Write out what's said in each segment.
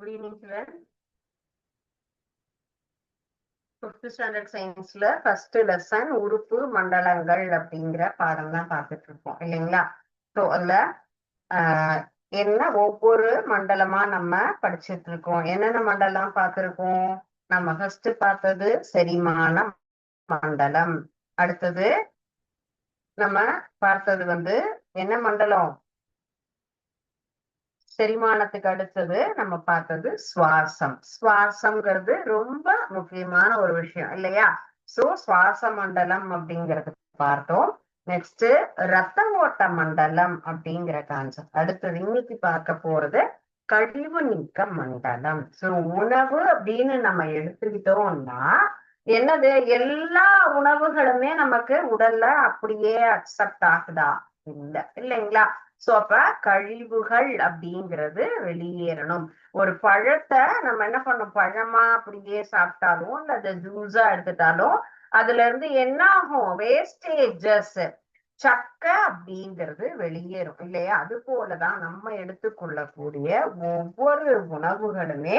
Good evening, children. Fifth standard சயின்ஸ்ல first lesson உறுப்பு மண்டலங்கள் அப்படிங்கிற பாடம் தான் பார்த்துட்டு இருக்கோம் இல்லைங்களா? ஸோ அதுல என்ன ஒவ்வொரு மண்டலமா நம்ம படிச்சுட்டு இருக்கோம். என்னென்ன மண்டலம் பார்த்திருக்கோம்? நம்ம ஃபர்ஸ்ட் பார்த்தது செரிமான மண்டலம். அடுத்தது நம்ம பார்த்தது என்ன மண்டலம்? செரிமானத்துக்கு அடுத்தது நம்ம பார்த்தது சுவாசம். சுவாசம்ங்கிறது ரொம்ப முக்கியமான ஒரு விஷயம் இல்லையா? சோ சுவாச மண்டலம் அப்படிங்கறது பார்த்தோம். நெக்ஸ்ட் ரத்த ஓட்ட மண்டலம் அப்படிங்கிற கான்செப்ட். அடுத்தது இன்னைக்கு பார்க்க போறது கழிவு நீக்க மண்டலம். சோ உணவு அப்படின்னு நம்ம எடுத்துக்கிட்டோம்னா என்னது, எல்லா உணவுகளுமே நமக்கு உடல்ல அப்படியே அக்செப்ட் ஆகுதா? இல்லைங்களா? சோ அப்ப கழிவுகள் அப்படிங்கிறது வெளியேறணும். ஒரு பழத்தை நம்ம என்ன பண்ணோம், பழமா அப்படியே சாப்பிட்டாலும் அல்லது ஜூஸா எடுத்துட்டாலும் அதுல இருந்து என்ன ஆகும், வேஸ்டேஜஸ், சக்கை அப்படிங்கிறது வெளியேறும் இல்லையா? அது போலதான் நம்ம எடுத்துக்கொள்ளக்கூடிய ஒவ்வொரு உணவுகளுமே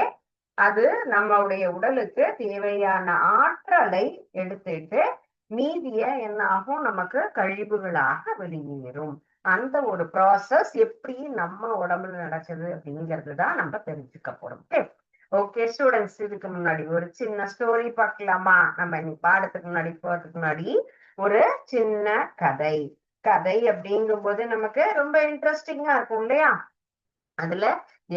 அது நம்மளுடைய உடலுக்கு தேவையான ஆற்றலை எடுத்துட்டு மீதிய என்ன ஆகும், நமக்கு கழிவுகளாக வெளியேறும். அந்த ஒரு ப்ராசஸ் எப்படி நம்ம உடம்புல நடக்குது அப்படிங்கிறது தான் நம்ம தெரிஞ்சுக்க போறோம். ஓகே ஸ்டூடெண்ட்ஸ், இதுக்கு முன்னாடி ஒரு சின்ன ஸ்டோரி பார்க்கலாமா? நம்ம இன்னைக்கு பாடத்துக்கு முன்னாடி போறதுக்கு முன்னாடி ஒரு சின்ன கதை. கதை அப்படிங்கும் போது நமக்கு ரொம்ப இன்ட்ரெஸ்டிங்கா இருக்கும் இல்லையா? அதுல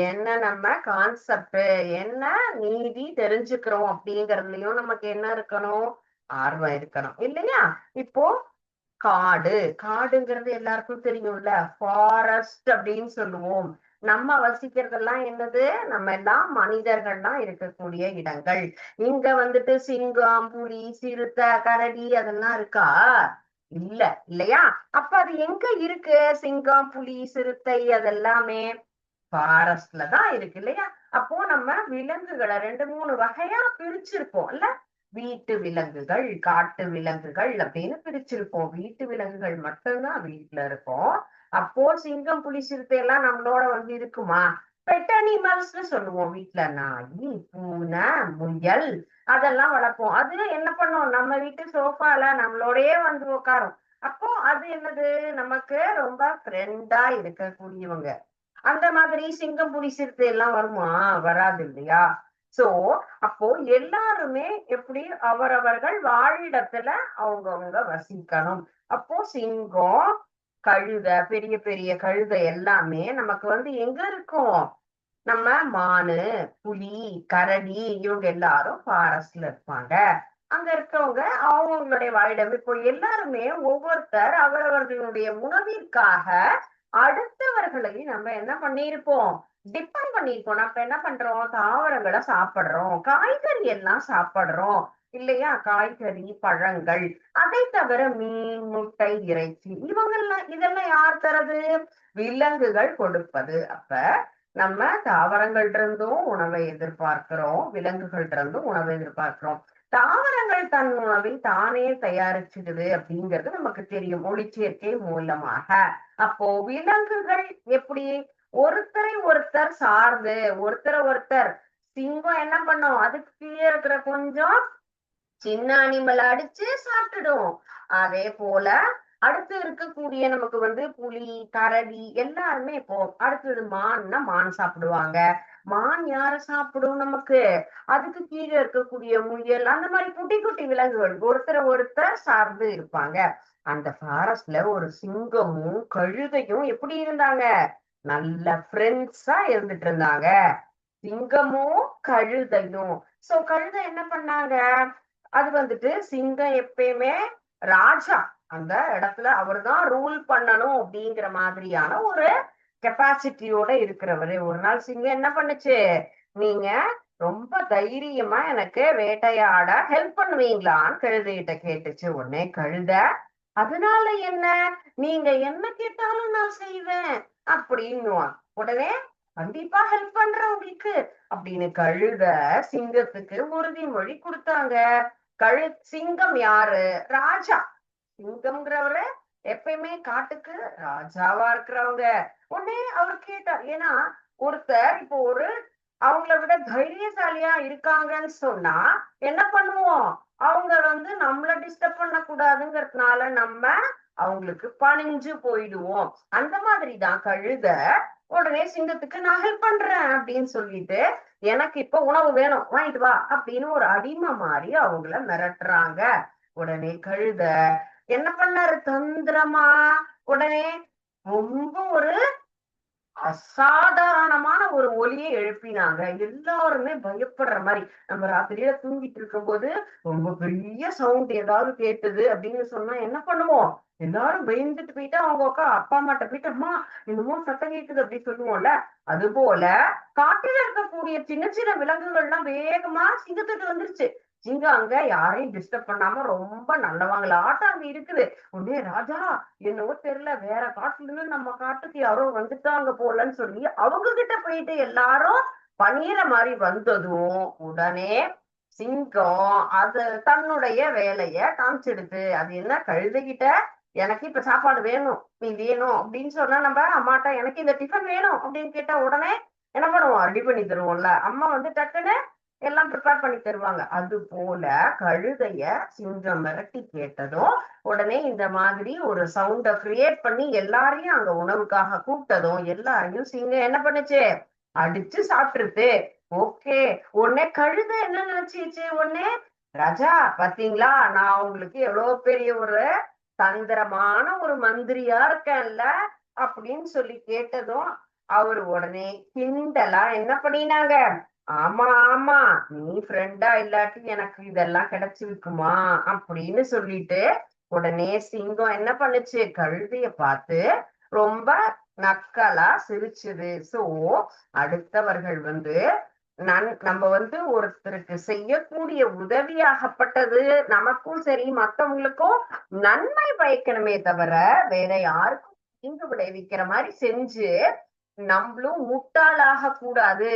என்ன நம்ம கான்செப்ட், என்ன நீதி தெரிஞ்சுக்கிறோம் அப்படிங்கறதுலயும் நமக்கு என்ன இருக்கணும், ஆர்வம் இருக்கணும் இல்லையா? இப்போ காடுங்கிறது எல்லாருக்கும் தெரியும்ல, ஃபாரஸ்ட் அப்படின்னு சொல்லுவோம். நம்ம வசிக்கிறதெல்லாம் என்னது, நம்ம எல்லாம் மனிதர்கள்லாம் இருக்கக்கூடிய இடங்கள். இங்க சிங்கம், புலி, சிறுத்தை, கரடி அதெல்லாம் இருக்கா? இல்லையா? அப்ப அது எங்க இருக்கு? சிங்கம், புலி, சிறுத்தை அதெல்லாமே ஃபாரஸ்ட்ல தான் இருக்கு இல்லையா? அப்போ நம்ம விலங்குகளை 2-3 வகையா பிரிச்சிருப்போம் இல்ல? வீட்டு விலங்குகள், காட்டு விலங்குகள் அப்படின்னு பிரிச்சிருப்போம். வீட்டு விலங்குகள் மட்டும்தான் வீட்டுல இருக்கும். அப்போ சிங்கம், புலி, சிறுத்தை எல்லாம் நம்மளோட இருக்குமா? பெட் அனிமல்ஸ்னு சொல்லுவோம். வீட்டுல நாய், பூனை, முயல் அதெல்லாம் வளர்ப்போம். அது என்ன பண்ணும், நம்ம வீட்டு சோஃபால நம்மளோடயே உட்காரும். அப்போ அது என்னது, நமக்கு ரொம்ப ஃப்ரெண்டா இருக்கக்கூடியவங்க. அந்த மாதிரி சிங்கம், புலி, சிறுத்தை எல்லாம் வருமா? வராது இல்லையா? சோ அப்போ எல்லாருமே எப்படி அவரவர்கள் வாழிடத்துல அவங்கவுங்க வசிக்கணும். அப்போ சிங்கம், கழுதை, பெரிய பெரிய கழுதை எல்லாமே நமக்கு எங்க இருக்கும்? நம்ம மானு, புலி, கரடி இவங்க எல்லாரும் ஃபாரஸ்ட்ல இருப்பாங்க. அங்க இருக்கவங்க அவங்களுடைய வாழிடம். இப்போ எல்லாருமே ஒவ்வொருத்தர் அவரவர்களுடைய உணவிற்காக அடுத்தவர்களையும் நம்ம என்ன பண்ணிருப்போம், டிபெண்ட் பண்ணிருப்போம். நம்ம என்ன பண்றோம், தாவரங்களை சாப்பிடுறோம், காய்கறி எல்லாம் சாப்பிடுறோம் இல்லையா? காய்கறி, பழங்கள், அதை தவிர மீன், முட்டை, இறைச்சி இதெல்லாம் யார் தரது? விலங்குகள் கொடுப்பது. அப்ப நம்ம தாவரங்கள்ட்ட இருந்தும் உணவை எதிர்பார்க்கிறோம், விலங்குகள்ட்ட இருந்தும் உணவை எதிர்பார்க்கிறோம். தாவரங்கள் தன் உணவை தானே தயாரிச்சுடுது அப்படிங்கிறது நமக்கு தெரியும், ஒளிச்சேர்க்கை மூலமாக. அப்போ விலங்குகள் எப்படி ஒருத்தரை ஒருத்தர் சார்ந்து, ஒருத்தர் சிங்கம் என்ன பண்ணும், அதுக்கு கீழே இருக்கிற கொஞ்சம் சின்ன அனிமல் அடிச்சு சாப்பிட்டுடும். அதே போல அடுத்து இருக்கக்கூடிய நமக்கு புலி, கரடி எல்லாருமே இப்போ அடுத்தது மான்னா மான் சாப்பிடுவாங்க. மான் யார சாப்பிடும், நமக்கு அதுக்கு கீழே இருக்கக்கூடிய முயல், அந்த மாதிரி குட்டி குட்டி விலங்குகள் ஒருத்தர் சார்ந்து இருப்பாங்க. அந்த ஃபாரஸ்ட்ல ஒரு சிங்கமும் கழுதையும் எப்படி இருந்தாங்க, நல்ல ஃப்ரெண்ட்ஸா இருந்துட்டு இருந்தாங்க. சிங்கமும் கழுதையும். சோ கழுதை என்ன பண்ணாங்க, அது சிங்கம் எப்பயுமே ராஜா, அந்த இடத்துல அவர்தான் ரூல் பண்ணணும் அப்படிங்கிற மாதிரியான ஒரு கெப்பாசிட்டியோட இருக்கிறவரு. ஒரு நாள் சிங்கம் என்ன பண்ணுச்சு, நீங்க ரொம்ப தைரியமா எனக்கு வேட்டையாட ஹெல்ப் பண்ணுவீங்களான்னு கழுதைகிட்ட கேட்டுச்சு. உடனே கழுத, அதனால என்ன, நீங்க என்ன கேட்டாலும் நான் செய்வேன் அப்படின்னுவான். உடனே கண்டிப்பா ஹெல்ப் பண்றேன் உங்களுக்கு அப்படின்னு கழுத சிங்கத்துக்கு உறுதிமொழி கொடுத்தாங்க. சிங்கம் யாரு, ராஜா. சிங்கம்ங்கிறவரு எப்பயுமே காட்டுக்கு ராஜாவா இருக்கிறவங்க. உடனே அவர் கேட்டார், ஏன்னா ஒருத்தர் இப்போ ஒரு அவங்கள விட தைரியசாலியா இருக்காங்கன்னு சொன்னா என்ன பண்ணுவோம்? அவங்க நம்மள டிஸ்டர்ப் பண்ணக்கூடாதுங்கிறதுனால நம்ம அவங்களுக்கு பணிஞ்சு போயிடுவோம். அந்த மாதிரிதான் கழுத உடனே சிங்கத்துக்கு நான் ஹெல்ப் பண்றேன் அப்படின்னு சொல்லிட்டு, எனக்கு இப்ப உணவு வேணும் வாங்கிட்டு வா அப்படின்னு ஒரு அடிமை மாதிரி அவங்கள மிரட்டுறாங்க. உடனே கழுத என்ன பண்ணாரு தந்திரமா, உடனே ரொம்ப ஒரு அசாதாரணமான ஒரு ஒலியை எழுப்பினாங்க. எல்லாருமே பயப்படுற மாதிரி. நம்ம ராத்திரியில தூங்கிட்டு இருக்கும்போது ரொம்ப பெரிய சவுண்ட் ஏதாவது கேட்டது அப்படின்னு சொன்னா என்ன பண்ணுவோம்? எல்லாரும் பயந்துட்டு போயிட்டு அவங்க அப்பா அம்மாட்ட போயிட்டு அம்மா என்னமோ சத்தம் கேக்குது அப்படி சொல்லுவோம்ல. அது போல காட்டில இருக்கக்கூடிய சின்ன சின்ன விலங்குகள்லாம் வேகமா சிங்கத்துக்கு வந்துருச்சு. சிங்கம் அங்க யாரையும் டிஸ்டர்ப் பண்ணாம ரொம்ப நல்லவங்களாட்டம் அங்க இருக்குது. உடனே ராஜா என்னவோ தெரியல வேற காட்டுல இருந்து நம்ம காட்டுக்கு யாரோ வந்துட்டாங்க போலன்னு சொல்லி அவங்க கிட்ட போயிட்டு எல்லாரும் பணியிற மாதிரி வந்ததும் உடனே சிங்கம் அது தன்னுடைய வேலைய காமிச்சிடுது. அது என்ன கழுதைகிட்ட எனக்கு இப்ப சாப்பாடு வேணும் நீ வேணும் அப்படின்னு சொன்னா நம்ம அம்மாட்ட எனக்கு இந்த டிஃபன் வேணும் அப்படின்னு கேட்டா உடனே என்ன பண்ணுவோம்? ரெடி பண்ணி தருவோம்ல. அம்மா டக்குன்னு எல்லாம் ப்ரிப்பேர் பண்ணி தருவாங்க. அது போல கழுதைய சிங்கம் மிரட்டி கேட்டதும் உடனே இந்த மாதிரி ஒரு சவுண்ட கிரியேட் பண்ணி எல்லாரையும் அங்க உணவுக்காக கூப்பிட்டதும் எல்லாரையும் சிங்கம் என்ன பண்ணுச்சு? அடிச்சு சாப்பிட்டுருது. ஓகே. உடனே கழுதை என்ன நினைச்சிச்சு? உடனே ராஜா பாத்தீங்களா நான் உங்களுக்கு எவ்வளவு பெரிய ஒரு தந்திரமான ஒரு மந்திரியா இருக்கேன்ல அப்படின்னு சொல்லி கேட்டதும் அவரு உடனே கிண்டலா என்ன பண்ணினாங்க? ஆமா ஆமா நீ ஃப்ரெண்டா இல்லாட்டி எனக்கு இதெல்லாம் கிடைச்சிருக்குமா அப்படின்னு சொல்லிட்டு உடனே சிங்கம் என்ன பண்ணுச்சு? கழுதைய பார்த்து ரொம்ப நக்கலா சிரிச்சுது. சோ அடுத்தவர்கள் நம்ம ஒருத்தருக்கு செய்யக்கூடிய உதவியாகப்பட்டது நமக்கும் சரி மத்தவங்களுக்கும் நன்மை பயக்கணுமே தவிர வேற யாருக்கும் தீங்கு விளைவிக்கிற மாதிரி செஞ்சு நம்மளும் முட்டாளாக கூடாது.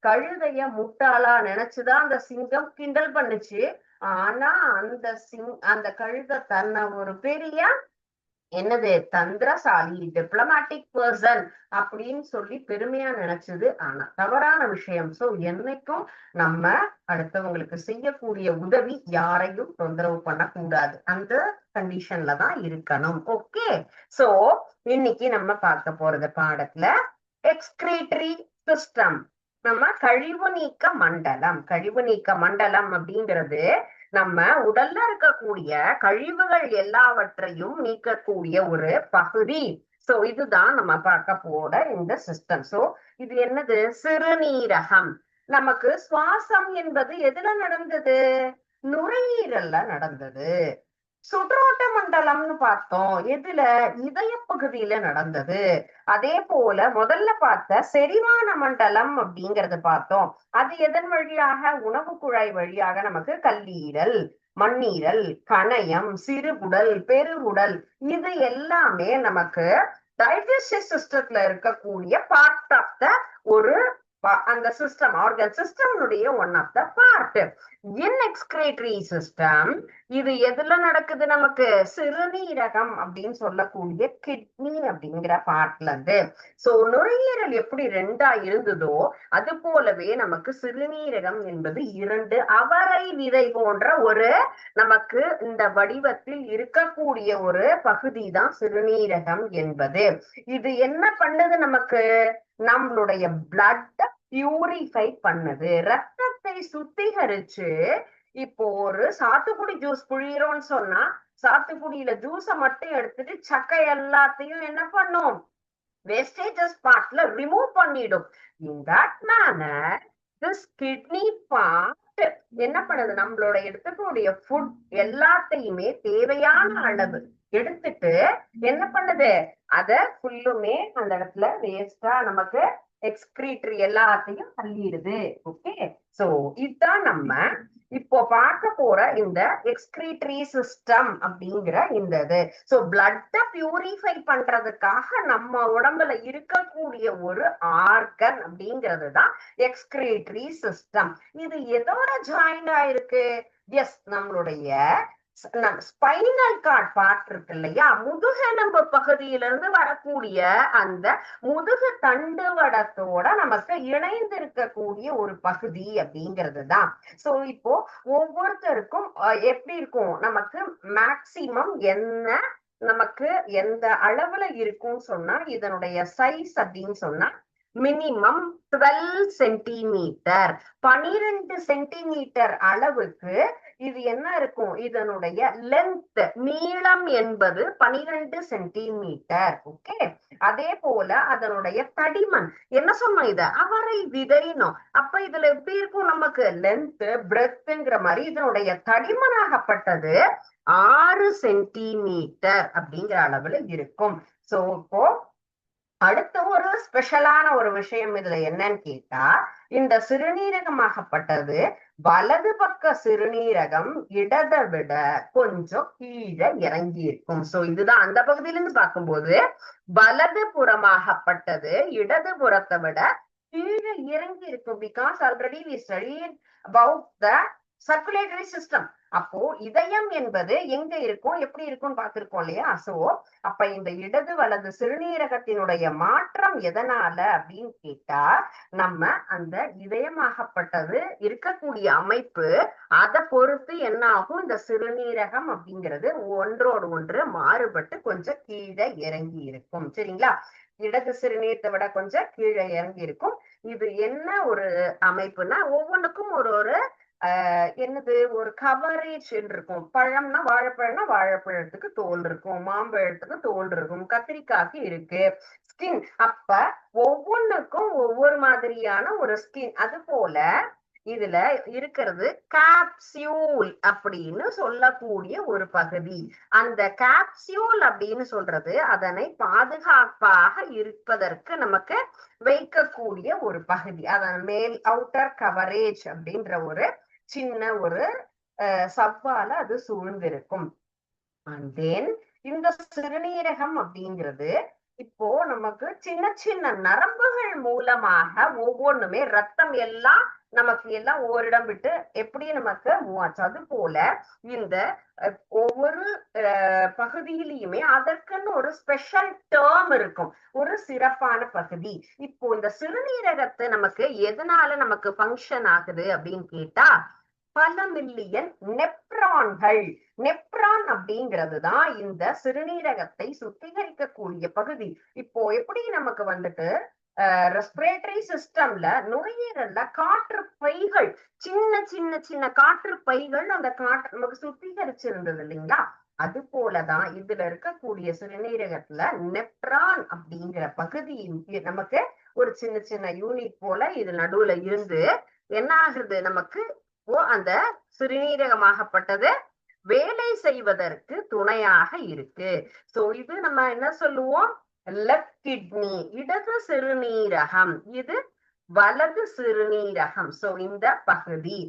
கழுதைய முட்டாளா நினைச்சுதான் அந்த சிங்கம் கிண்டல் பண்ணுச்சு. ஆனா அந்த கழுதை தன்னை ஒரு பெரிய என்னது தந்திரசாலி டிப்ளமேட்டிக் பர்சன் அப்படின்னு சொல்லி பெருமையா நினைச்சது. ஆனா தவறான விஷயம். சோ என்னைக்கும் நம்ம அடுத்தவங்களுக்கு செய்யக்கூடிய உதவி யாரையும் தொந்தரவு பண்ணக்கூடாது. அந்த கண்டிஷன்ல தான் இருக்கணும். ஓகே. சோ இன்னைக்கு நம்ம பார்க்க போறது பாடத்துல எக்ஸ்கிரீட்டரி சிஸ்டம். நம்ம கழிவு நீக்க மண்டலம். கழிவு நீக்க மண்டலம் அப்படிங்கிறது நம்ம உடல்ல இருக்கக்கூடிய கழிவுகள் எல்லாவற்றையும் நீக்கக்கூடிய ஒரு பகுதி. சோ இதுதான் நம்ம பார்க்க போற இந்த சிஸ்டம். சோ இது என்னது? சிறுநீரகம். நமக்கு சுவாசம் என்பது எதுல நடந்தது? நுரையீரல்ல நடந்தது. சுற்றோட்ட மண்டலம்னு பார்த்தோம். எதுல? இதய பகுதியில நடந்தது. அதே போல முதல்ல பார்த்த செரிமான மண்டலம் அப்படிங்கறது பார்த்தோம். அது எதன் வழியாக? உணவு குழாய் வழியாக நமக்கு கல்லீரல், மண்ணீரல், கணையம், சிறுகுடல், பெருகுடல் இது எல்லாமே நமக்கு டைஜஸ்டிவ் சிஸ்டத்துல இருக்கக்கூடிய பார்ட் ஆஃப் த ஒரு அந்த சிஸ்டம், ஆர்கன் சிஸ்டம்னுடைய one of the part. Excretory system இது எதுல நடக்குது? நமக்கு சிறுநீரகம் அப்படின்னு சொல்லக்கூடிய கிட்னி அப்படிங்கிற பார்ட்ல இருந்து. சோ நுரையீரல் எப்படி ரெண்டா இருந்ததோ அது போலவே நமக்கு சிறுநீரகம் என்பது இரண்டு அவரை விதை போன்ற ஒரு நமக்கு இந்த வடிவத்தில் இருக்கக்கூடிய ஒரு பகுதி தான் சிறுநீரகம் என்பது. இது என்ன பண்ணுது? நமக்கு நம்மளுடைய பிளட் பியூரிஃபை பண்ணுது. ரத்தத்தை சுத்திகரிச்சு இப்போ ஒரு சாத்துக்குடி ஜூஸ் புழியறோம்னு சொன்னா சாத்துக்குடியில ஜூஸ மட்டும் எடுத்துட்டு சக்கை எல்லாத்தையும் என்ன பண்ணும்? வேஸ்டேஜஸ் பார்ட்ல ரிமூவ் பண்ணிடும். In that manor this kidney part என்ன பண்ணுது? நம்மளோட எடுத்துக்கூடிய ஃபுட் எல்லாத்தையுமே தேவையான அளவு எடுத்துட்டு என்ன பண்ணுது? அத ஃபுல்லுமே அந்த இடத்துல வேஸ்டா நமக்கு எக்ஸ்கிரீட்டரி எல்லாத்தையும் தள்ளிடுது. ஓகே. சோ இதுதான் நம்ம இப்போ பார்க்க போற இந்த எக்ஸ்கிரீட்டரி சிஸ்டம் அப்படிங்கிற இந்த இது. சோ பிளட்ட பியூரிஃபை பண்றதுக்காக நம்ம உடம்புல இருக்கக்கூடிய ஒரு ஆர்கன் அப்படிங்கிறது தான் எக்ஸ்கிரீட்டரி சிஸ்டம். இது எதோட ஜாயிண்ட் ஆயிருக்கு? எஸ், நம்மளுடைய ஸ்பைனல் கார்ட் பார்ட் இருக்கு இல்லையா, முதுகெலும்பு பகுதியிலிருந்து வரக்கூடிய அந்த முதுகு தண்டுவடத்தோட நமக்கு இணைந்து இருக்கக்கூடிய ஒரு பகுதி அப்படிங்கிறது தான். சோ இப்போ ஒவ்வொருத்தருக்கும் எப்படி இருக்கும், நமக்கு மேக்சிமம் என்ன, நமக்கு எந்த அளவுல இருக்கும்னு சொன்னா, இதனுடைய சைஸ் அப்படின்னு சொன்னா மினிமம் 12 சென்டிமீட்டர், 12 சென்டிமீட்டர் அளவுக்கு இது என்ன இருக்கும், இதனுடைய லென்த் நீளம் என்பது 12 சென்டிமீட்டர். ஓகே, அதே போல அதனுடைய தடிமன் என்ன சொன்னோம், இத அவரை விதைனோம். அப்ப இதுல எப்படி இருக்கும், நமக்கு லென்த் பிரெத்ங்கிற மாதிரி இதனுடைய தடிமனாகப்பட்டது 6 சென்டிமீட்டர் அப்படிங்கிற அளவுல இருக்கும். சோ இப்போ அடுத்த ஒரு ஸ்பெஷலான ஒரு விஷயம் இதுல என்னன்னு கேட்டா, இந்த சிறுநீரகமாகப்பட்டது வலது பக்க சிறுநீரகம் இடதை விட கொஞ்சம் கீழே இறங்கி இருக்கும். சோ இதுதான் அந்த பகுதியில இருந்து பார்க்கும்போது வலது புறமாகப்பட்டது இடது புறத்தை விட கீழே இறங்கி இருக்கும். Because already we studied about the circulatory system. அப்போ இதயம் என்பது எங்க இருக்கும், எப்படி இருக்கும்னு பார்த்திருக்கோம் இல்லையா. சோ அப்ப இந்த இடது வலது சிறுநீரகத்தினுடைய மாற்றம் எதனால அப்படின்னு கேட்டா, நம்ம அந்த இதயமாகப்பட்டது இருக்கக்கூடிய அமைப்பு, அதை பொறுத்து என்ன ஆகும், இந்த சிறுநீரகம் அப்படிங்கிறது ஒன்றோடு ஒன்று மாறுபட்டு கொஞ்சம் கீழே இறங்கி இருக்கும். சரிங்களா, இடது சிறுநீரத்தை விட கொஞ்சம் கீழே இறங்கி இருக்கும். இது என்ன ஒரு அமைப்புனா, ஒவ்வொன்றுக்கும் ஒரு ஒரு என்னது ஒரு கவரேஜ் இருக்கும். பழம்னா வாழைப்பழம்னா வாழைப்பழத்துக்கு தோல் இருக்கும், மாம்பழத்துக்கு தோல் இருக்கும், கத்திரிக்காய்க்கு இருக்கு ஸ்கின். அப்ப ஒவ்வொன்றுக்கும் ஒவ்வொரு மாதிரியான ஒரு ஸ்கின். அது போல இதுல இருக்கிறது கேப்சியூல் அப்படின்னு சொல்லக்கூடிய ஒரு பகுதி. அந்த கேப்சியூல் அப்படின்னு சொல்றது அதனை பாதுகாப்பாக இருப்பதற்கு நமக்கு வைக்கக்கூடிய ஒரு பகுதி. அதன் மேல் அவுட்டர் கவரேஜ் அப்படின்ற ஒரு சின்ன ஒரு சவ்வால அது சூழ்ந்திருக்கும். அண்ட் தென் இந்த சிறுநீரகம் அப்படிங்கிறது இப்போ நமக்கு சின்ன சின்ன நரம்புகள் மூலமாக ஒவ்வொன்றுமே ரத்தம் எல்லாம் நமக்கு எல்லாம் ஓரிடம் விட்டு எப்படி நமக்கு மூவ் ஆச்சு. அது போல இந்த ஒவ்வொரு பகுதியிலையுமே அதற்குன்னு ஒரு ஸ்பெஷல் டேர்ம் இருக்கும், ஒரு சிறப்பான பகுதி. இப்போ இந்த சிறுநீரகத்தை நமக்கு எதனால நமக்கு ஃபங்க்ஷன் ஆகுது அப்படின்னு கேட்டா, பல மில்லியன் நெப்ரான்கள். நெப்ரான் அப்படிங்கிறது தான் இந்த சிறுநீரகத்தை சுத்திகரிக்கக்கூடிய பகுதி. இப்போ எப்படி நமக்கு வந்துட்டு ரெஸ்பிரேட்டரி சிஸ்டம்ல நுரையீரல்ல காற்று பைகள், சின்ன சின்ன சின்ன காற்று பைகள் அந்த காற்று நமக்கு சுத்திகரிச்சிருந்தது இல்லைங்களா, அது போலதான் இதுல இருக்கக்கூடிய சிறுநீரகத்துல நெப்ரான் அப்படிங்கிற பகுதி நமக்கு ஒரு சின்ன சின்ன யூனிட் போல இது நடுவுல இருந்து என்ன ஆகுது, நமக்கு அந்த சிறுநீரகமாகப்பட்டது வேலை செய்வதற்கு துணையாக இருக்கு. சோ இது நம்ம என்ன சொல்லுவோம், லெஃப்ட் கிட்னி இடது சிறுநீரகம், இது வலது சிறுநீரகம். சோ இந்த பகுதி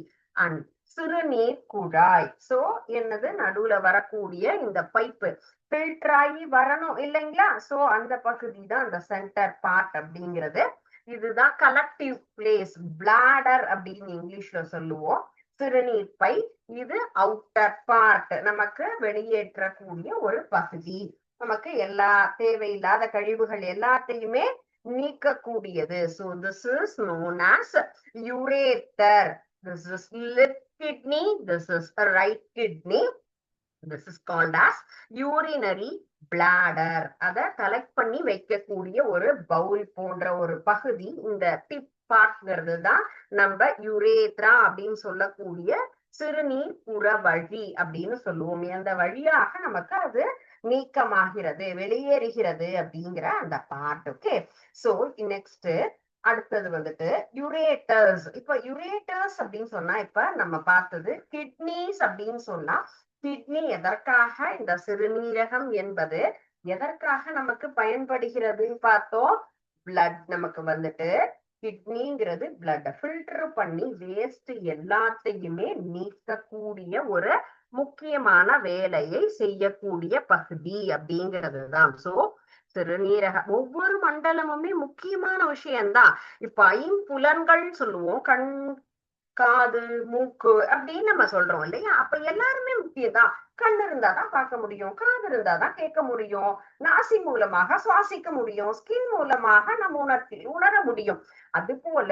அண்ட் சிறுநீர் குழாய். சோ என்னது, நடுவுல வரக்கூடிய இந்த பைப்பு ஃபில்டர் ஆகி வரணும் இல்லைங்களா. சோ அந்த பகுதி தான் அந்த சென்டர் பார்ட் அப்படிங்கிறது. இதுதான் கலெக்டிவ் பிளேஸ், பிளாடர் அப்படின்னு இங்கிலீஷ்ல சொல்லுவோம். சிறுநீர் பை, இது அவுட்டர் பார்ட், நமக்கு வெளியேற்றக்கூடிய ஒரு பகுதி, நமக்கு எல்லா தேவையில்லாத கழிவுகள் எல்லாத்தையுமே நீக்கக்கூடியது. So this is known as ureter. This is left kidney, this is right kidney, this is called as urinary bladder. அத கலெக்ட் பண்ணி வைக்கக்கூடிய ஒரு பவுல் போன்ற ஒரு பகுதி இந்த டிப் பார்ட்ங்கிறது தான் நம்ம யுரேத்ரா அப்படின்னு சொல்லக்கூடிய சிறுநீர் புற வழி அப்படின்னு சொல்லுவோம். அந்த வழியாக நமக்கு அது நீக்கமாகிறது, வெளியேறுகிறது அப்படிங்கிற அந்த பார்ட். ஓகே, சோ நெக்ஸ்ட் அடுத்தது வந்துட்டு யுரேட்டர்ஸ். இப்ப யுரேட்டர்ஸ் அப்படின்னு சொன்னா, இப்ப நம்ம பார்த்தது கிட்னிஸ் அப்படின்னு சொன்னா, கிட்னி எதற்காக, இந்த சிறுநீரகம் என்பது எதற்காக நமக்கு பயன்படுகிறதுன்னு பார்த்தோம். பிளட் நமக்கு வந்துட்டு கிட்னிங்கிறது பிளட் ஃபில்டர் பண்ணி வேஸ்ட் எல்லாத்தையுமே நீக்கக்கூடிய ஒரு முக்கியமான வேலையை செய்யக்கூடிய பகுதி அப்படிங்கிறது தான். சோ சிறுநீரக ஒவ்வொரு மண்டலமுமே முக்கியமான விஷயம்தான். இப்ப ஐம்புலன்கள் சொல்லுவோம், கண் காது, மூக்கு அப்படின்னு நம்ம சொல்றோம் இல்லையா? அப்ப எல்லாருமே முக்கியம்தான். கண் இருந்தாதான் பார்க்க முடியும், காது இருந்தாதான் கேட்க முடியும், நாசி மூலமாக சுவாசிக்க முடியும், ஸ்கின் மூலமாக நம்ம உணர முடியும். அது போல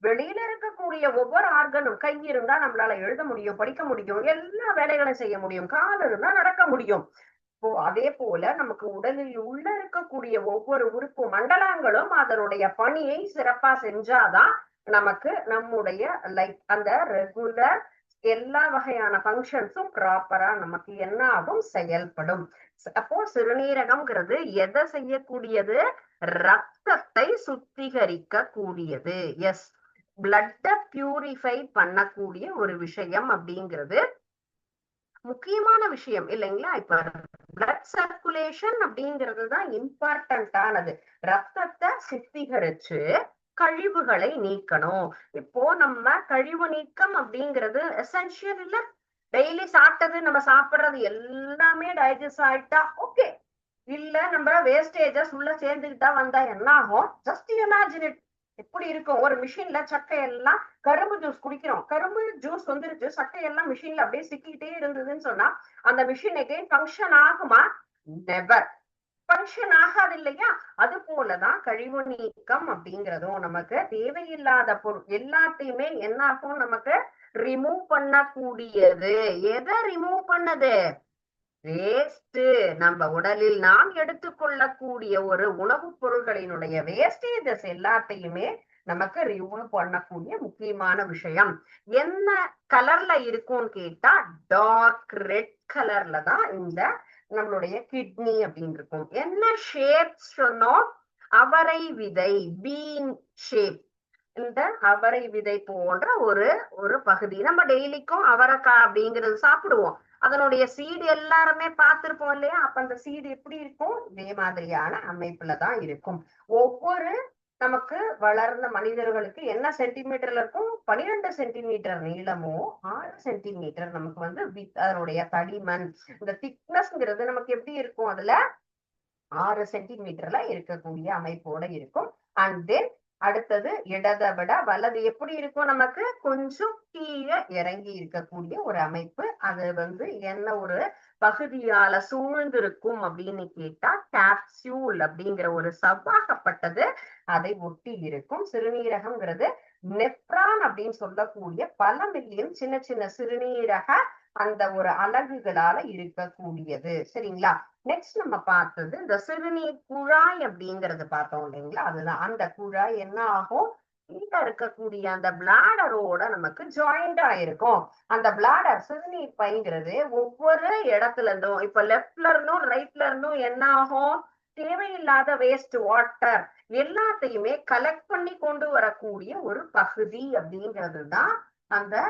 வெளியில இருக்கக்கூடிய ஒவ்வொரு ஆர்கனும், கை இருந்தா நம்மளால எழுத முடியும், படிக்க முடியும், எல்லா வேலைகளையும் செய்ய முடியும், கால் இருந்தா நடக்க முடியும். அதே போல நமக்கு உடலில் உள்ள இருக்கக்கூடிய ஒவ்வொரு உறுப்பு மண்டலங்களும் அதனுடைய பணியை சிறப்பா செஞ்சாதான் நமக்கு நம்முடைய லைக் அந்த ரெகுலர் எல்லா வகையான ஃபங்க்ஷன்ஸும் ப்ராப்பரா நமக்கு என்ன ஆகும், செயல்படும். அப்போ சிறுநீரகம்ங்கிறது எதை செய்யக்கூடியது? ரத்தத்தை சுத்திகரிக்க கூடியது. எஸ், பிளட்ட பியூரிஃபை பண்ணக்கூடிய ஒரு விஷயம் அப்படிங்கிறது முக்கியமான விஷயம் இல்லைங்களா? இப்ப பிளட் சர்க்குலேஷன் அப்படிங்கிறது தான் இம்பார்ட்டன்டானது. ரத்தத்தை சுத்திகரிச்சு கழிவுகளை நீக்கணும். இப்போ நம்ம கழிவு நீக்கம் அப்படிங்கிறது எசென்சியல் இல்ல? டெய்லி சாப்பிட்டது, நம்ம சாப்பிடுறது எல்லாமே டைஜஸ்ட் ஆயிட்டா ஓகே. இல்ல நம்ம வேஸ்டேஜஸ் உள்ள சேர்ந்துக்கிட்டா வந்தா என்ன ஆகும்? Just imagine it. எப்படி இருக்கும்? ஒரு மிஷின்ல சக்கை எல்லாம், கரும்பு ஜூஸ் குடிக்கிறோம், கரும்பு ஜூஸ் வந்துருச்சு, சக்கை எல்லாம் மிஷின்ல அப்படியே சிக்கிட்டே இருந்ததுன்னு சொன்னா அந்த மிஷின் எகைன் ஃபங்க்ஷன் ஆகுமா? நெவர். ஃபங்க்ஷன் ஆகாது இல்லையா? அது போலதான் கழிவு நீக்கம் அப்படிங்கிறதும் நமக்கு தேவையில்லாத பொருள் எல்லாத்தையுமே என்ன ஆகும், நமக்கு ரிமூவ் பண்ணக்கூடியது. எதை ரிமூவ் பண்ணது? வேஸ்ட். நம்ம உடலில் நாம் எடுத்துக்கொள்ளக்கூடிய ஒரு உணவுப் பொருட்களினுடைய வேஸ்டேஜஸ் எல்லாத்தையுமே நமக்கு ரிமூவ் பண்ணக்கூடிய முக்கியமான விஷயம். என்ன கலர்ல இருக்கும்னு கேட்டா டார்க் ரெட் கலர்ல தான் இந்த நம்மளுடைய கிட்னி அப்படின்னு இருக்கும். என்ன ஷேப் சொன்னோம்? அவரை விதை, பீன் ஷேப். இந்த அவரை விதை போன்ற ஒரு பகுதி. நம்ம டெய்லிக்கும் அவரைக்காய் அப்படிங்கிறது சாப்பிடுவோம். அதனுடைய சீடு எல்லாருமே பார்த்திருப்போம் இல்லையா? அப்ப அந்த சீடு எப்படி இருக்கும்? இதே மாதிரியான அமைப்புலதான் இருக்கும். ஒவ்வொரு நமக்கு வளர்ந்த மனிதர்களுக்கு என்ன சென்டிமீட்டர்ல இருக்கும்? 12 சென்டிமீட்டர் நீளமோ 6 சென்டிமீட்டர் நமக்கு வந்து அதனுடைய தடிமன், இந்த திக்னஸ்ங்கிறது நமக்கு எப்படி இருக்கும்? அதுல 6 சென்டிமீட்டர்ல இருக்கக்கூடிய அமைப்போட இருக்கும். அண்ட் தென் அடுத்தது இடதை விட வலது எப்படி இருக்கும்? நமக்கு கொஞ்சம் கீழே இறங்கி இருக்கக்கூடிய ஒரு அமைப்பு. அது வந்து என்ன ஒரு பகுதியால சூழ்ந்திருக்கும் அப்படின்னு கேட்டா கேப்சியூல் அப்படிங்கிற ஒரு சவ்வாகப்பட்டது அதை ஒட்டி இருக்கும். சிறுநீரகம்ங்கிறது நெப்ரான் அப்படின்னு சொல்லக்கூடிய பல மில்லியன் சின்ன சின்ன சிறுநீரக அந்த ஒரு அலகுகளால இருக்கக்கூடியது. சரிங்களா? நெக்ஸ்ட் நம்ம பார்த்தது இந்த சிறுநீர் குழாய் அப்படிங்கறது பார்த்தோம் இல்லைங்களா? அதுதான் அந்த குழாய் என்ன ஆகும், இங்க இருக்கக்கூடிய அந்த பிளாடரோட நமக்கு ஜாயிண்ட் ஆயிருக்கும். அந்த பிளாடர் சிறுநீர் பைங்கிறது ஒவ்வொரு இடத்துல இருந்தும், இப்ப லெப்ட்ல இருந்தும் ரைட்ல இருந்தும் என்ன ஆகும், தேவையில்லாத வேஸ்ட் வாட்டர் எல்லாத்தையுமே கலெக்ட் பண்ணி கொண்டு வரக்கூடிய ஒரு பகுதி அப்படிங்கிறது தான் அந்த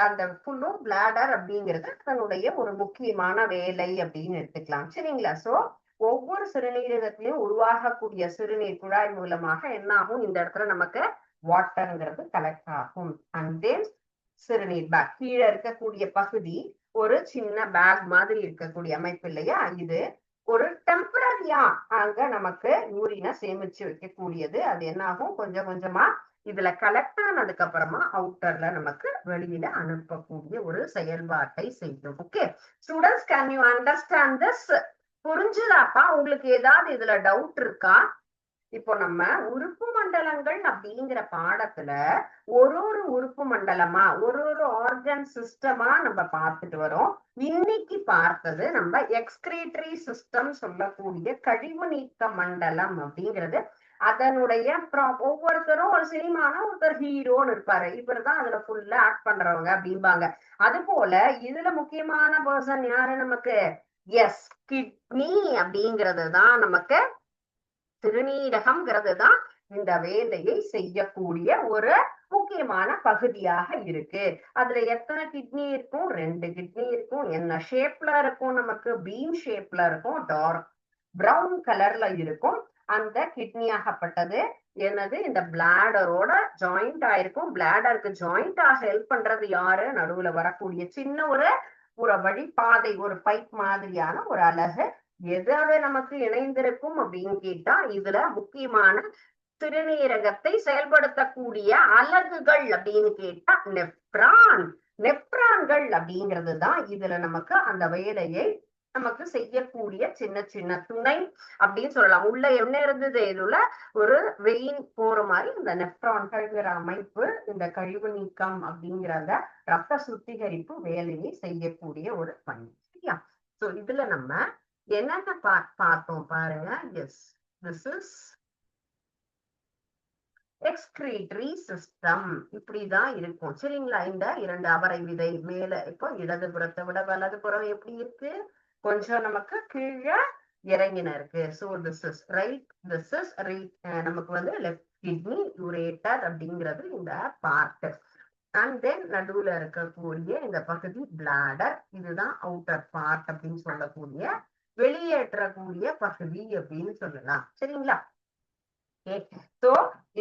அந்த ஃபுல்லும் பிளாடர் அப்படிங்கிறது அதனுடைய ஒரு முக்கியமான வேலை அப்படின்னு எடுத்துக்கலாம். சரிங்களா? சோ ஒவ்வொரு சிறுநீரகத்திலையும் உருவாகக்கூடிய சிறுநீர் குழாய் மூலமாக என்ன ஆகும், இந்த இடத்துல நமக்கு வாட்டர்ங்கிறது கலெக்ட் ஆகும். அண்ட் தென் சிறுநீர் பேக் கீழே இருக்கக்கூடிய பகுதி ஒரு சின்ன பேக் மாதிரி இருக்கக்கூடிய அமைப்பு இல்லையா? இது ஒரு டெம்பரரியா அங்க நமக்கு யூரினை சேமிச்சு வைக்கக்கூடியது. அது என்ன ஆகும், கொஞ்சம் கொஞ்சமா இதுல கலெக்ட் ஆனதுக்கு அப்புறமா அவுட்டர்ல நமக்கு வெளியில அனுப்பக்கூடிய ஒரு செயல்பாட்டை செய்யும். Okay students, can you understand this? புரிஞ்சுதாப்பா? உங்களுக்கு ஏதாவது இதுல டவுட் இருக்கா? இப்போ நம்ம உறுப்பு மண்டலங்கள் அப்படிங்கிற பாடத்துல ஒரு உறுப்பு மண்டலமா ஒரு ஆர்கன் சிஸ்டமா நம்ம பார்த்துட்டு வரோம். இன்னைக்கு பார்த்தது நம்ம எக்ஸ்கிரீட்டரி சிஸ்டம் சொல்லக்கூடிய கழிவு நீக்க மண்டலம் அப்படிங்கிறது. அதனுடைய ஒவ்வொருத்தரும் ஒரு சினிமான ஒருத்தர் ஹீரோன்னு இருப்பாரு, இவர்தான் அதுல ஃபுல்லா ஆக்ட் பண்றவங்க அப்படிம்பாங்க. அது போல இதுல முக்கியமான பர்சன் யாரு நமக்கு? எஸ், கிட்னி அப்படிங்கிறது தான் நமக்கு. சிறுநீரகம்ங்கிறது தான் இந்த வேலையை செய்யக்கூடிய ஒரு முக்கியமான பகுதியாக இருக்கு. அதுல எத்தனை கிட்னி இருக்கும்? 2 கிட்னி இருக்கும். என்ன ஷேப்ல இருக்கும்? நமக்கு பீன் ஷேப்ல இருக்கும். டார்க் பிரவுன் கலர்ல இருக்கும். அந்த கிட்னி ஆகப்பட்டது என்னது, இந்த பிளாடரோட ஜாயிண்ட் ஆயிருக்கும். பிளாடருக்கு ஜாயிண்டா ஹெல்ப் பண்றது யாரு? நடுவுல வரக்கூடிய சின்ன ஒரு வழிபாதை, ஒரு பைப் மாதிரியான ஒரு அலகு. எதாவது நமக்கு இணைந்திருக்கும் அப்படின்னு கேட்டா இதுல முக்கியமான சிறுநீரகத்தை செயல்படுத்தக்கூடிய அலகுகள் அப்படின்னு கேட்டா நெப்ரான். நெப்ரான்கள் அப்படிங்கிறது தான் இதுல நமக்கு அந்த வேலையை நமக்கு செய்யக்கூடிய சின்ன சின்ன துணை அப்படின்னு சொல்லலாம். உள்ள என்ன இருந்தது, இதுல ஒரு வெயின் போற மாதிரி இந்த நெப்ரான்கள்ங்கிற அமைப்பு இந்த கழிவு நீக்கம் அப்படிங்கிற அந்த ரத்த சுத்திகரிப்பு வேலையை செய்யக்கூடிய ஒரு பணி. சரியா? சோ இதுல நம்ம என்னென்ன பார்த்தோம் பாருங்க. Yes, this is excretory system. இப்படிதான் இருக்கும். சரிங்களா? இந்த 2 அவரை விதை மேல இப்போ இடதுபுறத்தை விட வலதுபுறம் எப்படி இருக்கு, கொஞ்சம் நமக்கு கீழே இறங்கின இருக்கு. So this is right, this is right. நமக்கு வந்து லெஃப்ட் கிட்னி யூரேட்டர் அப்படிங்கிறது இந்த பார்ட். அண்ட் தென் நடுவுல இருக்கக்கூடிய இந்த பகுதி பிளாடர். இதுதான் அவுட்டர் பார்ட் அப்படின்னு சொல்லக்கூடிய வெளியேற்றக்கூடிய பகுதி அப்படின்னு சொல்லலாம். சரிங்களா? சோ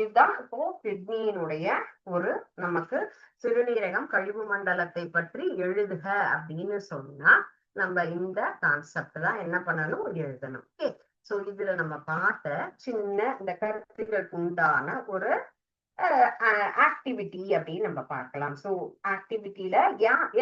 இதுதான் இப்போ கிட்னியினுடைய ஒரு நமக்கு சிறுநீரகம் கழிவு மண்டலத்தை பற்றி எழுதுக அப்படின்னு சொன்னா நம்ம இந்த கான்செப்ட் தான் என்ன பண்ணணும், எழுதணும். ஓகே. சோ இதுல நம்ம பார்த்த சின்ன இந்த கருத்துக்களுக்கு உண்டான ஒரு ஆக்டிவிட்டி அப்படின்னு நம்ம பார்க்கலாம். சோ ஆக்டிவிட்டியில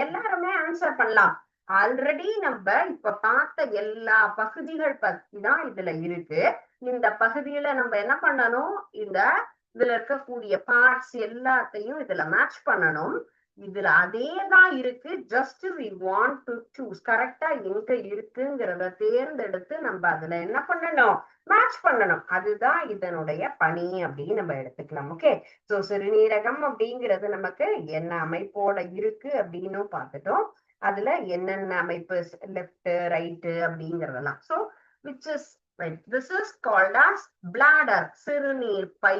எல்லாருமே ஆன்சர் பண்ணலாம். ஆல்ரெடி நம்ம இப்ப பார்த்த எல்லா பகுதிகள் பத்தி தான் இதுல இருக்கு. இந்த பகுதியில நம்ம என்ன பண்ணணும், இதுல இருக்கக்கூடிய பார்ட்ஸ் எல்லாத்தையும் இதுல மேட்ச் பண்ணணும். இதுல அதேதான் இருக்கு. Just we want to choose கரெக்டா எங்க இருக்குங்கிறத தேர்ந்தெடுத்து நம்ம அதுல என்ன பண்ணணும், மேட்ச் பண்ணணும். அதுதான் இதனுடைய பணி அப்படின்னு நம்ம எடுத்துக்கலாம். ஓகே. சோ சிறுநீரகம் அப்படிங்கிறது நமக்கு என்ன அமைப்போட இருக்கு அப்படின்னு பார்த்துட்டோம். அதுல என்னென்ன அமைப்பு, லெஃப்ட் ரைட்டு அப்படிங்கறதெல்லாம். So which is right, this is called as bladder, சிறுநீர் பை.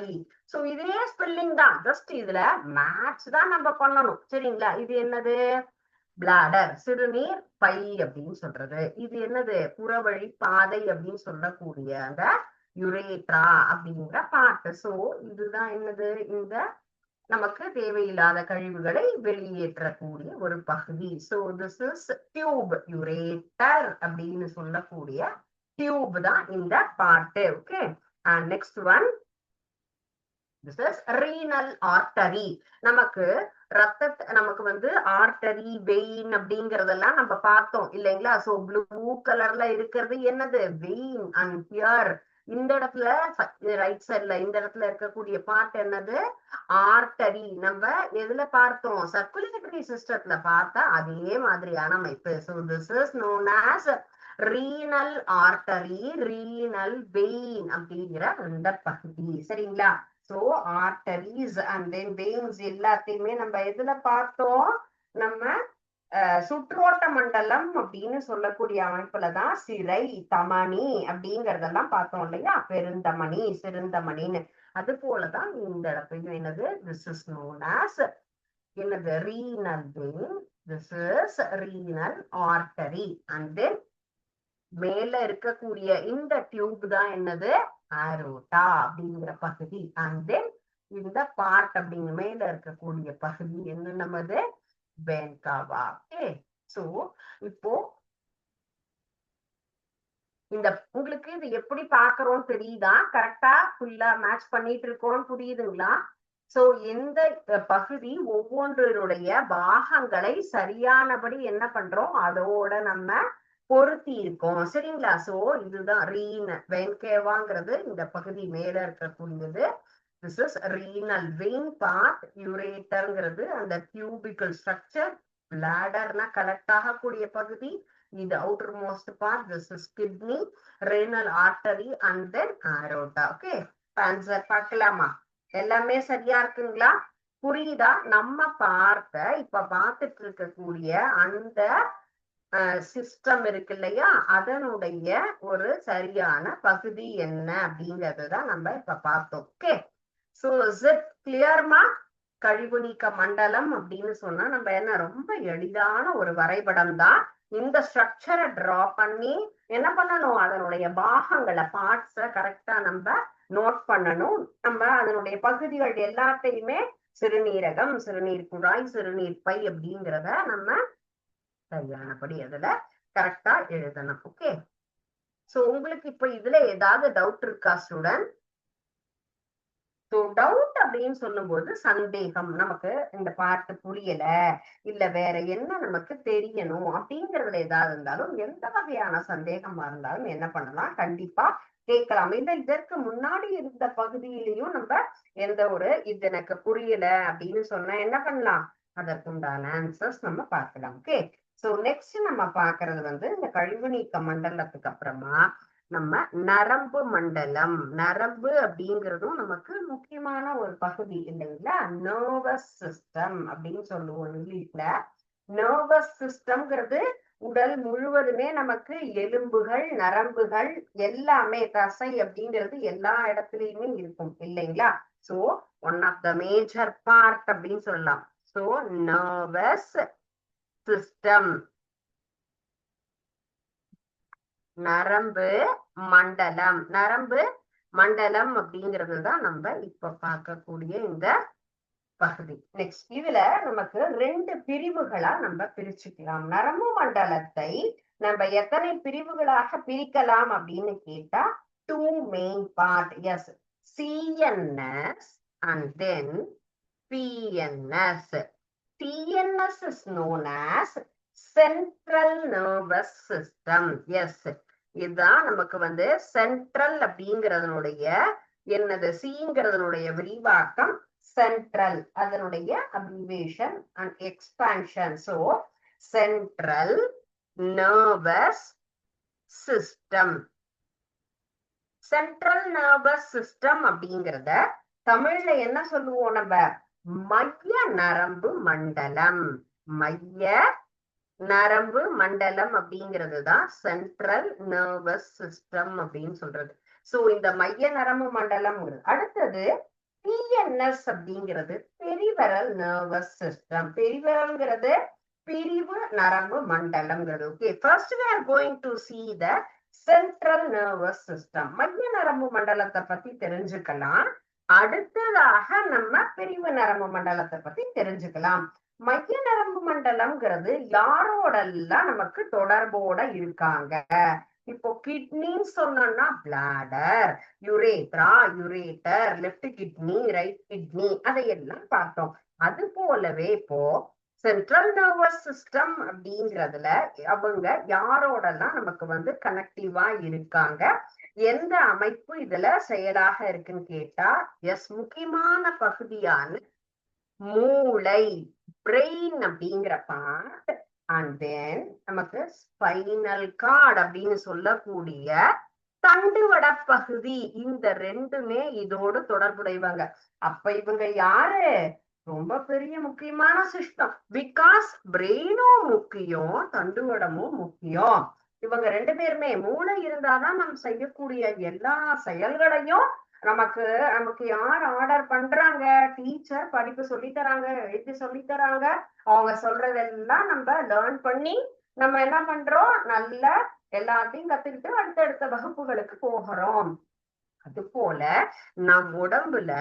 சோ இதே ஸ்பெல்லிங் தான், ஜஸ்ட் இதுல மேட்ச் தான் நம்ம பண்ணணும். சரிங்களா? இது என்னது, பிளாடர், சிறுநீர் பை அப்படின்னு சொல்றது. இது என்னது, புறவழி பாதை அப்படின்னு சொல்லக்கூடிய அந்த யுரேட்ரா அப்படிங்கிற பார்ட். சோ இதுதான் என்னது, இந்த நமக்கு தேவையில்லாத கழிவுகளை வெளியேற்றக்கூடிய ஒரு பகுதி. So this is tube, ureter அப்படின்னு சொல்லக்கூடிய டியூப் தான் இந்த part. Okay. And next one, this is renal artery. நமக்கு ரத்தத்தை நமக்கு வந்து ஆர்டரி, வெயின் அப்படிங்கறதெல்லாம் நம்ம பார்த்தோம் இல்லைங்களா? சோ ப்ளூ கலர்ல இருக்கிறது என்னது, வெயின். அண்ட் ஹியர் இந்த இடத்துல ரைட் சைட்ல இந்த இடத்துல இருக்கக்கூடிய பார்ட் என்னது, ஆர்டரி. நம்ம எதுல பார்த்தோம், சர்க்குலேட்டரி சிஸ்டத்துல பார்த்தா அதே மாதிரியான அமைப்பு. So this is known as renal artery, renal vein அப்படிங்கிற அந்த பகுதி. சரிங்களா? So arteries and then veins எல்லாத்தையுமே நம்ம எதுல பார்த்தோம், நம்ம சுற்றோட்ட மண்டலம் அப்படின்னு சொல்லக்கூடிய அமைப்புலதான் சிரை, தமனி அப்படிங்கறதெல்லாம் பார்த்தோம் இல்லையா? பெருந்தமனி, சிறுந்தமணின்னு. அது போலதான் இந்த இடத்துலயும் என்னது, திஸ் இஸ் நோன் ஆஸ் என்னது, renal vein, this is renal artery. And then மேல இருக்கக்கூடிய இந்த டியூப் தான் என்னது, ஆரோட்டா அப்படிங்கிற பகுதி. அண்ட் தென் இந்த பார்ட் அப்படிங்கிற மேல இருக்கக்கூடிய பகுதி என்ன, நமது வென்காவா. ஓகே. சோ இப்போ இந்த உங்களுக்கு இது எப்படி பாக்குறோம் தெரியுதா, கரெக்டா ஃபுல்லா மேட்ச் பண்ணிட்டு இருக்கோம், புரியுதுங்களா? சோ எந்த பகுதி ஒவ்வொன்றுடைய பாகங்களை சரியானபடி என்ன பண்றோம், அதோட நம்ம பொருத்தி இருக்கோம். சரிங்களா? சோ இதுதான் ரீன் வென்கேவாங்கிறது இந்த பகுதி மேல இருக்கக்கூடியது. This is renal vein part. யூரேட்டர்ங்கிறது அந்த டியூபிக்கல் ஸ்ட்ரக்சர். பிளாடர்னா கலெக்ட் ஆகக்கூடிய பகுதி. இது outer most part. This is kidney, renal artery and then aorta. Okay. Answer பார்க்கலாமா? எல்லாமே சரியா இருக்குங்களா? புரியுதா? நம்ம இப்ப பார்த்துட்டு இருக்கக்கூடிய அந்த சிஸ்டம் இருக்கு இல்லையா, அதனுடைய ஒரு சரியான பகுதி என்ன அப்படிங்கறதுதான் நம்ம இப்ப பார்த்தோம். ஓகே. சோ இஸ் இட் கிளியர்மா? கழிவு நீக்க மண்டலம் அப்படின்னு சொன்னா நம்ம என்ன, ரொம்ப எளிதான ஒரு வரைபடம் தான். இந்த ஸ்ட்ரக்சரை டிரா பண்ணி என்ன பண்ணணும், அதனுடைய பாகங்களை, பார்ட்ஸ கரெக்டா நம்ம நோட் பண்ணணும். நம்ம அதனுடைய பகுதிகள் எல்லாத்தையுமே சிறுநீரகம், சிறுநீர் குழாய், சிறுநீர் பை அப்படிங்கிறத நம்ம சரியானபடி அதுல கரெக்டா எழுதணும். ஓகே. சோ உங்களுக்கு இப்ப இதுல ஏதாவது டவுட் இருக்கா ஸ்டூடெண்ட்? அப்படின்னு சொல்லும்போது சந்தேகம், நமக்கு இந்த பாட்டு புரியல, இல்ல வேற என்ன நமக்கு தெரியணும் அப்படிங்கறதுல ஏதாவது இருந்தாலும், எந்த வகையான சந்தேகமா இருந்தாலும் என்ன பண்ணலாம், கண்டிப்பா கேட்கலாம். இல்ல இதற்கு முன்னாடி இருந்த பகுதியிலையும் நம்ம எந்த ஒரு இது எனக்கு புரியல அப்படின்னு சொன்னா என்ன பண்ணலாம், அதற்குண்டான ஆன்சர்ஸ் நம்ம பார்க்கலாம். ஓகே. சோ நெக்ஸ்ட் நம்ம பாக்குறது இந்த கழிவு நீக்க மண்டலத்துக்கு அப்புறமா நம்ம நரம்பு மண்டலம். நரம்பு அப்படிங்கிறதும் நமக்கு முக்கியமான ஒரு பகுதி இல்லைங்களா? நர்வஸ் சிஸ்டம் அப்படின்னு சொல்லுவோம் இங்கிலீஷ்ல. நர்வஸ் சிஸ்டம்ங்கிறது உடல் முழுவதுமே நமக்கு எலும்புகள், நரம்புகள் எல்லாமே, தசை அப்படிங்கிறது எல்லா இடத்துலயுமே இருக்கும் இல்லைங்களா? So one of the major part அப்படின்னு சொல்லலாம். சோ நர்வஸ் சிஸ்டம், நரம்பு மண்டலம். நரம்பு மண்டலம் அப்படிங்கிறது தான் நம்ம இப்ப பார்க்கக்கூடிய இந்த பகுதி. நெக்ஸ்ட் இதுல நமக்கு 2 பிரிவுகளா நம்ம பிரிச்சுக்கலாம். நரம்பு மண்டலத்தை நம்ம எத்தனை பிரிவுகளாக பிரிக்கலாம் அப்படின்னு கேட்டா 2 main part. Yes, CNS and then PNS. CNS is known as Central Nervous System. Yes, இதுதான் நமக்கு சென்ட்ரல் அப்படிங்கறதனுடைய என்னது, சிங்கிறதனுடைய விரிவாக்கம் சென்ட்ரல், அதனுடைய abbreviation and expansion. So central nervous system. Central nervous system அப்படிங்கறத தமிழ்ல என்ன சொல்லுவோம் நம்ம, மைய நரம்பு மண்டலம். மைய நரம்பு மண்டலம் அப்படிங்கிறது தான் சென்ட்ரல் நர்வஸ் சிஸ்டம் அப்படின்னு சொல்றது. சோ இந்த மைய நரம்பு மண்டலம். அடுத்தது PNS அப்படிங்கிறது பெரிவரல் நர்வஸ் சிஸ்டம். பெரிவரல்ங்கிறது பிரிவு நரம்பு மண்டலம்ங்கிறது. Okay, first we are going to see the central nervous system. மைய நரம்பு மண்டலத்தை பத்தி தெரிஞ்சுக்கலாம். அடுத்ததாக நம்ம பிரிவு நரம்பு மண்டலத்தை பத்தி தெரிஞ்சுக்கலாம். மைய நரம்பு மண்டலம்ங்கிறது யாரோடெல்லாம் நமக்கு தொடர்போட இருக்காங்க. இப்போ கிட்னின்னு சொன்னோம்னா bladder, urethra, ureter, left kidney, right kidney, அதையெல்லாம் பார்த்தோம். அது போலவே இப்போ சென்ட்ரல் நர்வஸ் சிஸ்டம் அப்படிங்கிறதுல அவங்க யாரோடலாம் நமக்கு கனெக்டிவா இருக்காங்க, எந்த அமைப்பு இதுல செயலாக இருக்குன்னு கேட்டா, எஸ், முக்கியமான பகுதியான மூளை, பிரெயின் அப்படிங்கிற பார்ட், அண்ட் தென் நமக்கு ஸ்பைனல் கார்டு அப்படின்னு சொல்லக்கூடிய தண்டுவட பகுதி. இந்த ரெண்டுமே இதோடு தொடர்புடையவங்க. அப்ப இவங்க யாரு, ரொம்ப பெரிய முக்கியமான சிஸ்டம். பிகாஸ் பிரெயினும் முக்கியம், தண்டுவடமும் முக்கியம். இவங்க 2 பேருமே, மூளை இருந்தாதான் நம்ம செய்யக்கூடிய எல்லா செயல்களையும் நமக்கு யார் ஆர்டர் பண்றாங்க, டீச்சர் படிப்பு சொல்லி தராங்க, எழுதி சொல்லி தராங்க. அவங்க சொல்றதெல்லாம் நம்ம லேர்ன் பண்ணி நம்ம என்ன பண்றோம், நல்ல எல்லாத்தையும் கத்துக்கிட்டு அடுத்தடுத்த வகுப்புகளுக்கு போகிறோம். அது போல நம் உடம்புல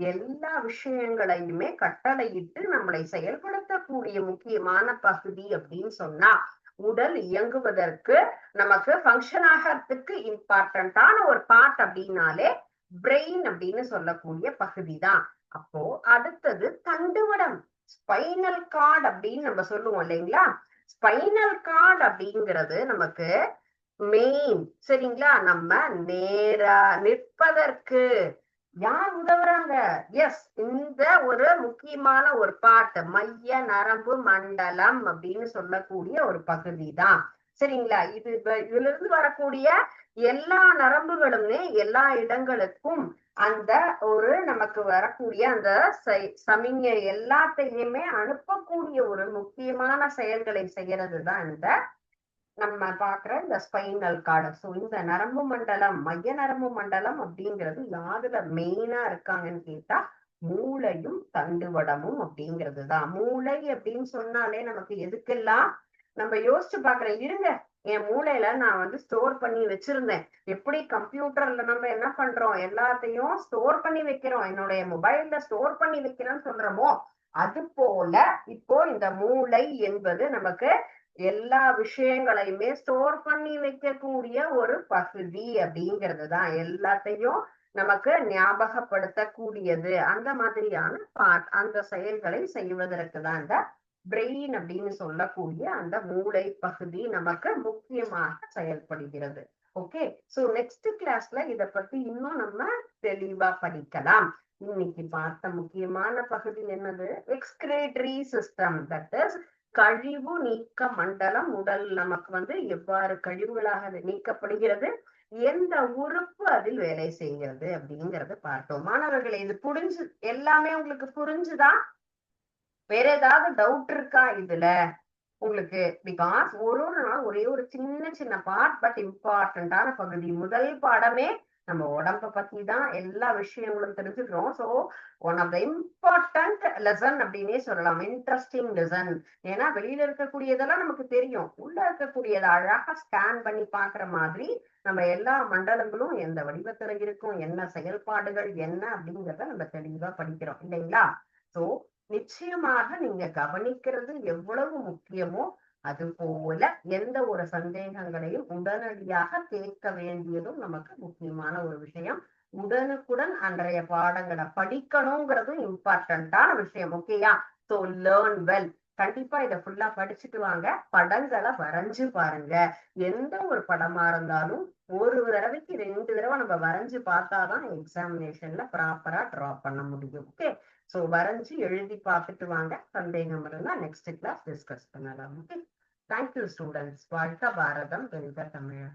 எல்லா விஷயங்களையுமே கட்டளையிட்டு நம்மளை செயல்படுத்தக்கூடிய முக்கியமான பகுதி அப்படின்னு சொன்னா, உடல் இயங்குவதற்கு நமக்கு ஃபங்க்ஷன் ஆகிறதுக்கு இம்பார்ட்டன்டான ஒரு பார்ட் அப்படின்னாலே பிரெயின் அப்படின்னு சொல்லக்கூடிய பகுதி தான். அப்போ அடுத்தது தண்டுவடம், ஸ்பைனல் கார்டு அப்படின்னு நம்ம சொல்லுவோம் இல்லைங்களா? ஸ்பைனல் கார்டு அப்படிங்கிறது நமக்கு மெயின், சரிங்களா? நம்ம நேரா நிற்பதற்கு யார் உதவுறாங்க? எஸ், இந்த ஒரு முக்கியமான ஒரு பார்ட், மைய நரம்பு மண்டலம் அப்படின்னு சொல்லக்கூடிய ஒரு பகுதி தான், சரிங்களா? இதுல இருந்து வரக்கூடிய எல்லா நரம்புகளுமே எல்லா இடங்களுக்கும் அந்த ஒரு நமக்கு வரக்கூடிய அந்த சமிஞை எல்லாத்தையுமே அனுப்பக்கூடிய ஒரு முக்கியமான செயல்களை செய்யறது தான் இந்த நம்ம பாக்குற இந்த ஸ்பைனல் கார்டு. சோ இந்த நரம்பு மண்டலம், மைய நரம்பு மண்டலம் அப்படிங்கிறது யாருல மெயினா இருக்காங்கன்னு கேட்டா, மூளையும் தண்டுவடமும் அப்படிங்கிறது தான். மூளை அப்படின்னு சொன்னாலே நமக்கு எதுக்கெல்லாம் நம்ம யோசிச்சு பாக்குறேன், இருங்க என் மூளையில நான் ஸ்டோர் பண்ணி வச்சிருந்தேன். எப்படி கம்ப்யூட்டர்ல நம்ம என்ன பண்றோம், எல்லாத்தையும் ஸ்டோர் பண்ணி வைக்கிறோம், என்னுடைய மொபைல்ல ஸ்டோர் பண்ணி வைக்கிறோம்னு சொல்றோமோ, அது போல இப்போ இந்த மூளை என்பது நமக்கு எல்லா விஷயங்களையுமே ஸ்டோர் பண்ணி வைக்கக்கூடிய ஒரு பகுதி அப்படிங்கிறது தான். எல்லாத்தையும் நமக்கு ஞாபகப்படுத்தக்கூடியது அந்த மாதிரியான அந்த செயல்களை செய்வதற்கு தான் இந்த பிரெயின் அப்படின்னு சொல்லக்கூடிய அந்த மூளை பகுதி நமக்கு முக்கியமாக செயல்படுகிறது. ஓகே, சோ நெக்ஸ்ட் கிளாஸ்ல இத பத்தி இன்னும் நம்ம தெளிவா படிக்கலாம். இன்னைக்கு பார்த்த முக்கியமான பகுதி என்னது? எக்ஸ்கிரேட்டரி சிஸ்டம், தட் இஸ் கழிவு நீக்க மண்டலம். உடல் நமக்கு எவ்வாறு கழிவுகளாக நீக்கப்படுகிறது, எந்த உறுப்பு அதில் வேலை செய்கிறது அப்படிங்கறத பார்த்தோம். மாணவர்களே, இது எல்லாமே உங்களுக்கு புரிஞ்சுதா? வேற ஏதாவது டவுட் இருக்கா இதுல உங்களுக்கு? பிகாஸ் ஒரு நாள் ஒரே ஒரு சின்ன சின்ன பார்ட், பட் இம்பார்ட்டன்டான பகுதி. முதல் பாடமே நம்ம உடம்ப பத்தி தான் எல்லா விஷயங்களும் தெரிஞ்சுக்கிறோம். So one of the important lesson அப்படின்னே சொல்லலாம், இன்ட்ரெஸ்டிங் லெசன். ஏன்னா வெளியில இருக்கக்கூடியதெல்லாம் நமக்கு தெரியும், உள்ள இருக்கக்கூடியதை அழகா ஸ்கேன் பண்ணி பாக்குற மாதிரி நம்ம எல்லா மண்டலங்களும் எந்த வடிவத்துல இருக்கும், என்ன செயல்பாடுகள் என்ன அப்படிங்கிறத நம்ம தெளிவா படிக்கிறோம் இல்லைங்களா? சோ நிச்சயமாக நீங்க கவனிக்கிறது எவ்வளவு முக்கியமோ அது போல எந்த ஒரு சந்தேகங்களையும் உடனடியாக கேட்க வேண்டியதும் நமக்கு முக்கியமான ஒரு விஷயம். உடனுக்குடன் அன்றைய பாடங்களை படிக்கணுங்கிறதும் இம்பார்ட்டன்டான விஷயம். ஓகேயா? So learn well. கண்டிப்பா இதை ஃபுல்லா படிச்சுட்டு வாங்க. படங்களை வரைஞ்சு பாருங்க. எந்த ஒரு படமா இருந்தாலும் ஒரு தடவைக்கு 2 தடவை நம்ம வரைஞ்சு பார்த்தாதான் எக்ஸாமினேஷன்ல ப்ராப்பரா டிரா பண்ண முடியும். ஓகே, சோ வரைஞ்சு எழுதி பார்த்துட்டு வாங்க. சந்தேகம் இருந்தா நெக்ஸ்ட் கிளாஸ் டிஸ்கஸ் பண்ணலாம். Okay, thank you students. வாழ்க பாரதம், வெல்க தமிழ்.